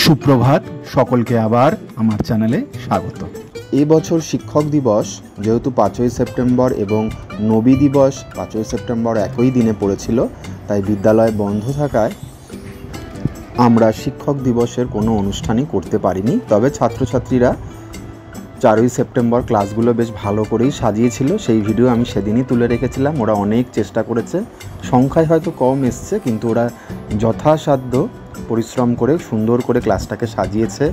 সুপ্রভাত, সকলকে আবার আমার চ্যানেলে স্বাগত। এবছর শিক্ষক দিবস যেহেতু 5ই সেপ্টেম্বর এবং নবী দিবস 5ই সেপ্টেম্বর একই দিনে পড়েছিল, তাই বিদ্যালয় বন্ধ থাকায় আমরা শিক্ষক দিবসের কোনো অনুষ্ঠানই করতে পারিনি। তবে ছাত্রছাত্রীরা 4ই সেপ্টেম্বর ক্লাসগুলো বেশ ভালো করেই সাজিয়েছিল, সেই ভিডিও আমি সেদিনই তুলে রেখেছিলাম। ওরা অনেক চেষ্টা করেছে, সংখ্যায় হয়তো কম এসছে, কিন্তু ওরা যথাসাধ্য পরিশ্রম করে সুন্দর করে ক্লাসটাকে সাজিয়েছে।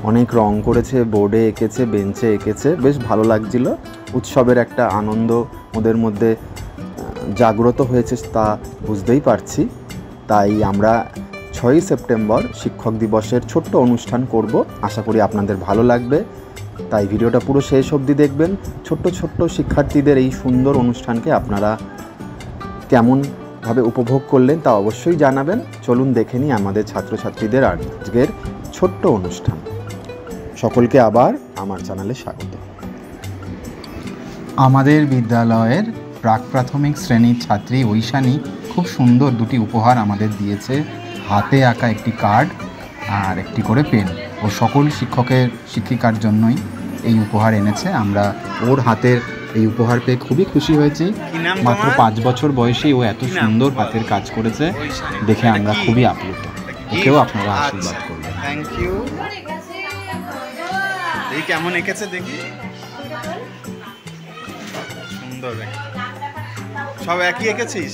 অনেক রং করেছে, বোর্ডে এঁকেছে, বেঞ্চে এঁকেছে, বেশ ভালো লাগছিল। উৎসবের একটা আনন্দ ওদের মধ্যে জাগ্রত হয়েছে তা বুঝতেই পারছি। তাই আমরা 6ই সেপ্টেম্বর শিক্ষক দিবসের ছোট্ট অনুষ্ঠান করব, আশা করি আপনাদের ভালো লাগবে। তাই ভিডিওটা পুরো শেষ অবধি দেখবেন। ছোট্ট ছোট্ট শিক্ষার্থীদের এই সুন্দর অনুষ্ঠানকে আপনারা কেমনভাবে উপভোগ করলেন তা অবশ্যই জানাবেন। চলুন দেখে নিই আমাদের ছাত্রছাত্রীদের আজকের ছোট্ট অনুষ্ঠান। সকলকে আবার আমার চ্যানেলে স্বাগত। আমাদের বিদ্যালয়ের প্রাক প্রাথমিক শ্রেণীর ছাত্রী ঐশানী খুব সুন্দর দুটি উপহার আমাদের দিয়েছে, হাতে আঁকা একটি কার্ড আর একটি করে পেন। ও সকল শিক্ষিকার জন্যই এই উপহার এনেছে। আমরা ওর হাতের এই উপহার পেয়ে খুবই খুশি হয়েছি। মাত্র 5 বছর বয়সেই ও এত সুন্দর হাতের কাজ করেছে দেখে আমরা খুবই আপ্লুত। ওকেও আপনারা আশীর্বাদ করবেন। Thank you. এই কেমন এঁকেছে দেখি, সুন্দর। সব একই এঁকেছিস?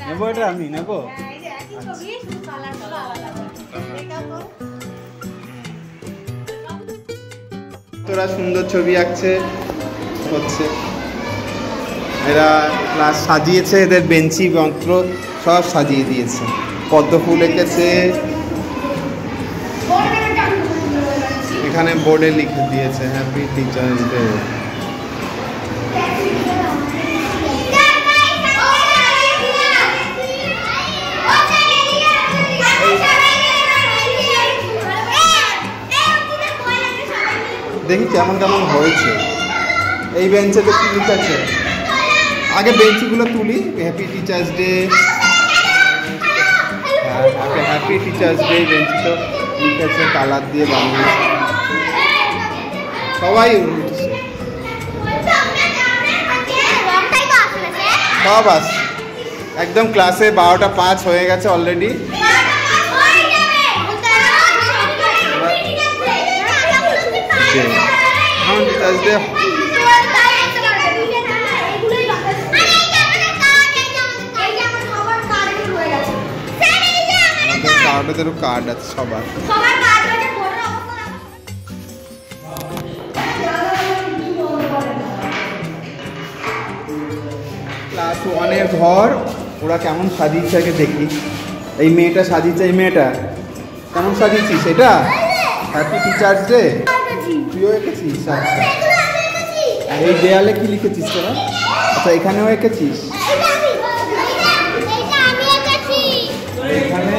নেবো এটা, আমি নেবো। তোরা সুন্দর ছবি আঁকছে হচ্ছে, এরা ক্লাস সাজিয়েছে, এদের বেঞ্চি যন্ত্র সব সাজিয়ে দিয়েছে। পদ্ম ফুল এঁকেছে, এখানে বোর্ডে লিখে দিয়েছে হ্যাপি টিচার্স ডে। দেখি কেমন কেমন হয়েছে। এই বেঞ্চে তো কি লিখেছে, আগে বেঞ্চগুলো তুলি। Happy teachers day, happy teachers day বেঞ্চি তো লিখেছে, কালার দিয়ে বানিয়েছে, সবাই উঠছে, সব আস একদম। ক্লাসে 12টা 5 হয়ে গেছে অলরেডি। কার্ড আছে সবার। ক্লাস 1-এর ঘর ওরা কেমন সাজিয়েছে আগে দেখি। এই মেয়েটা সাজিয়েছে, এই মেয়েটা কেমন সাজিয়েছিস? এটা হ্যাপি টিচার্স ডে তুইও এঁকেছিস? আচ্ছা, এই দেয়ালে কি লিখেছিস তোরা? আচ্ছা, এখানেও এঁকেছিস? এখানে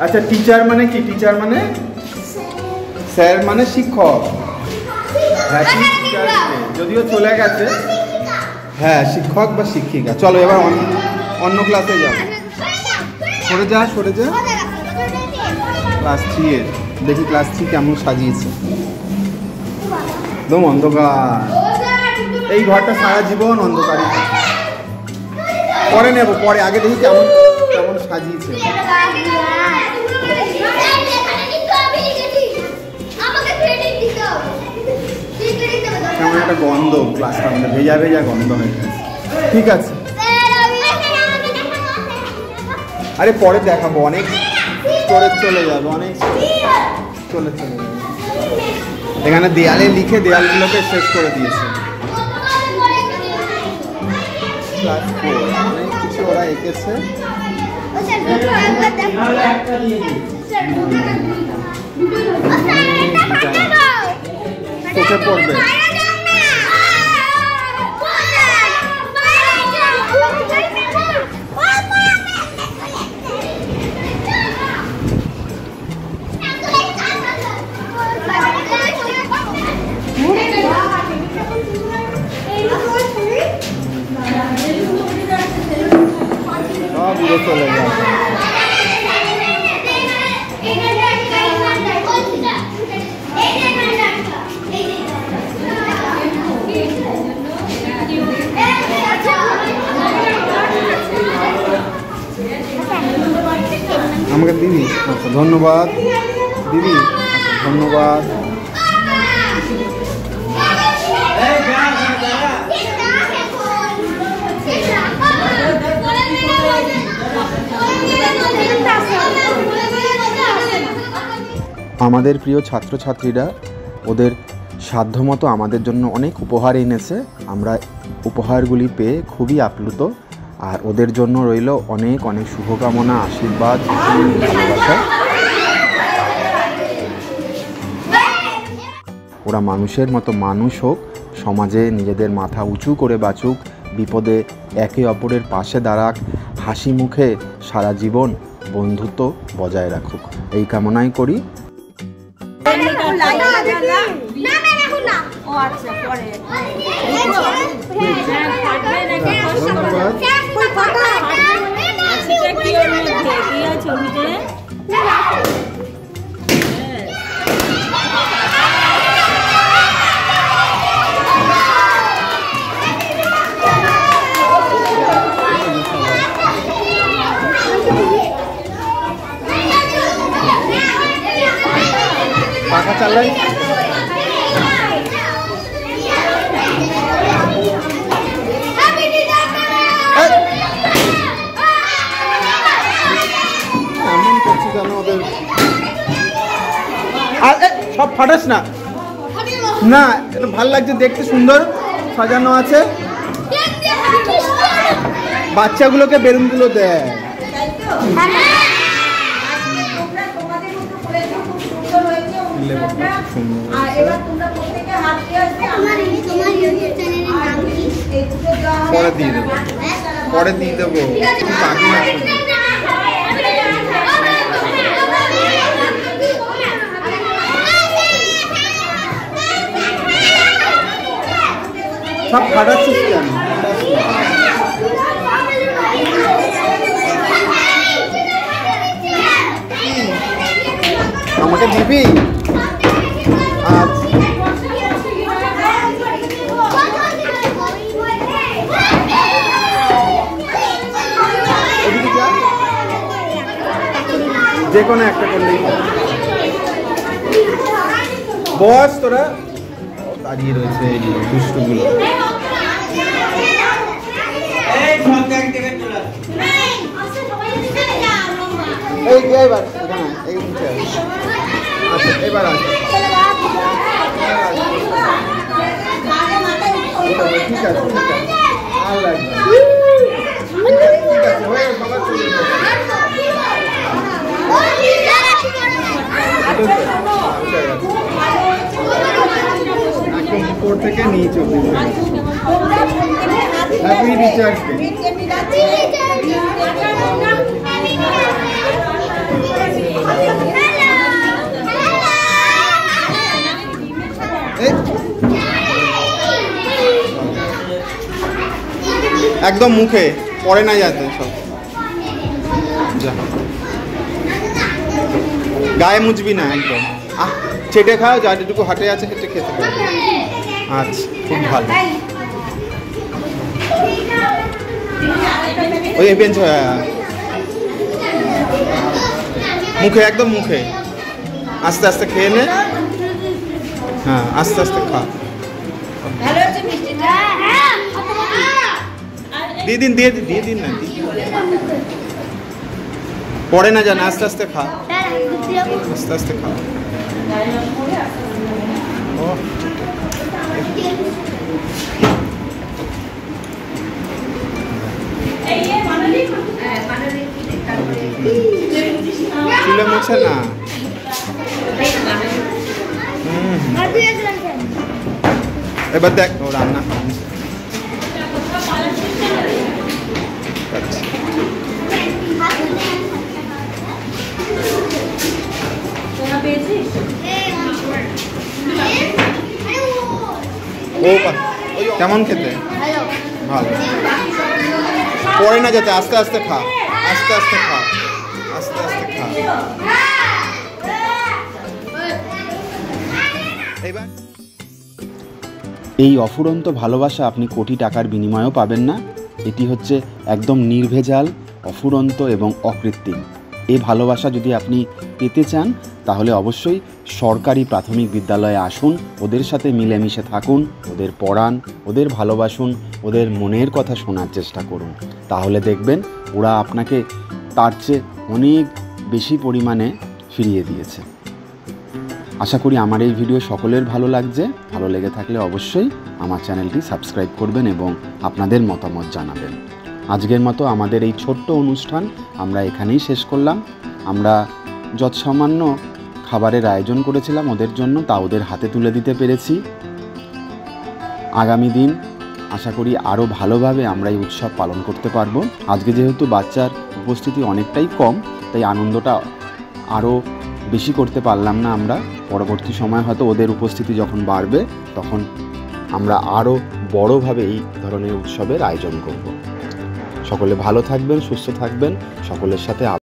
আচ্ছা, টিচার মানে কি? টিচার মানে স্যার, মানে শিক্ষক। হ্যাপি টিচার্স ডে যদিও চলে গেছে, হ্যাঁ, শিক্ষক বা শিক্ষিকা। চলো এবার অন্য ক্লাসে যাও। সরে যা, সরে যা। ক্লাস 3-এর দেখি ক্লাস 3 কেমন সাজিয়েছে। একদম অন্ধকার, এই ঘরটা সারা জীবন অন্ধকারই। পরে নেব, পরে, আগে দেখি কেমন কেমন সাজিয়েছে। কেমন একটা গন্ধ, ক্লাসটা আমাদের ভেজা ভেজা গন্ধ হয়ে গেছে। ঠিক আছে, আরে পরে দেখাবো, অনেক স্টোরেজ চলে যাবে, অনেক চলে যাবে। এখানে দেয়ালে লিখে দেয়ালগুলোকে শেষ করে দিয়েছে। ক্লাস 4 অনেক কিছু ওরা এঁকেছে। চোখে পড়বে। আচ্ছা ধন্যবাদ দিদি, আচ্ছা ধন্যবাদ। আমাদের প্রিয় ছাত্রছাত্রীরা ওদের সাধ্যমতো আমাদের জন্য অনেক উপহার এনেছে। আমরা উপহারগুলি পেয়ে খুবই আপ্লুত, আর ওদের জন্য রইল অনেক অনেক শুভকামনা, আশীর্বাদ, ভালোবাসা। ওরা মানুষের মতো মানুষ হোক, সমাজে নিজেদের মাথা উঁচু করে বাঁচুক, বিপদে একে অপরের পাশে দাঁড়াক, হাসি মুখে সারা জীবন বন্ধুত্ব বজায় রাখুক, এই কামনাই করি। পাখা চালাই এমন করছি কেন ওদের? আর সব ফাটাস না, না এটা ভাল লাগছে দেখতে, সুন্দর সাজানো আছে। বাচ্চাগুলোকে বেলুনগুলো দেয়। পরে দিয়ে দেবো, পরে দিয়ে দেবো। সব ফাটাচ্ছিস কেন? আমাকে দিবি? আচ্ছা যে কোনো একটা করলেই বস। তোরা দাঁড়িয়ে রয়েছে এই দুষ্টগুলো। এই এবার এখানে এই নিচে আচ্ছা এবার আছে ঠিক আছে ঠিক আছে আর লাগবে ঠিক আছে হয়ে বাবা চলে যাবে। একদম উপর থেকে নিচে অবধি। Happy teachers day. একদম মুখে পড়ে না যাতে সব গায়ে মুছবি না, একদম চেটে খাও, যা যেটুকু হাটে আছে হেঁটে খেতে পারবে। আচ্ছা খুব ভালো। ওই বেঞ্চ মুখে একদম মুখে আস্তে আস্তে খেয়ে নে। হ্যাঁ আস্তে আস্তে খা। দিয়ে দিন দিয়ে দিন দিয়ে দিন না, পড়ে না জানা, আস্তে আস্তে খা, আস্তে আস্তে খা। চুলে মোছে না। এবার দেখ ও রান্না কেমন খেতে? ভালো। পড়ে না যেতে, আস্তে আস্তে খা, আস্তে আস্তে খা, আস্তে আস্তে খা। এই অফুরন্ত ভালোবাসা আপনি কোটি টাকার বিনিময়েও পাবেন না। এটি হচ্ছে একদম নির্ভেজাল, অফুরন্ত এবং অকৃত্রিম। এই ভালোবাসা যদি আপনি পেতে চান তাহলে অবশ্যই সরকারি প্রাথমিক বিদ্যালয়ে আসুন, ওদের সাথে মিলেমিশে থাকুন, ওদের পড়ান, ওদের ভালোবাসুন, ওদের মনের কথা শোনার চেষ্টা করুন। তাহলে দেখবেন ওরা আপনাকে তার চেয়ে অনেক বেশি পরিমাণে ফিরিয়ে দিয়েছে। আশা করি আমার এই ভিডিও সকলের ভালো লাগছে। ভালো লেগে থাকলে অবশ্যই আমার চ্যানেলটি সাবস্ক্রাইব করবেন এবং আপনাদের মতামত জানাবেন। আজকের মতো আমাদের এই ছোট্ট অনুষ্ঠান আমরা এখানেই শেষ করলাম। আমরা যৎসামান্য খাবারের আয়োজন করেছিলাম ওদের জন্য, তা ওদের হাতে তুলে দিতে পেরেছি। আগামী দিন আশা করি আরও ভালোভাবে আমরা এই উৎসব পালন করতে পারবো। আজকে যেহেতু বাচ্চার উপস্থিতি অনেকটাই কম, তাই আনন্দটা আরও বেশি করতে পারলাম না আমরা। পরবর্তী সময় হয়তো ওদের উপস্থিতি যখন বাড়বে তখন আমরা আরও বড়োভাবে এই ধরনের উৎসবের আয়োজন করব। সকলে ভালো থাকবেন, সুস্থ থাকবেন, সকলের সাথে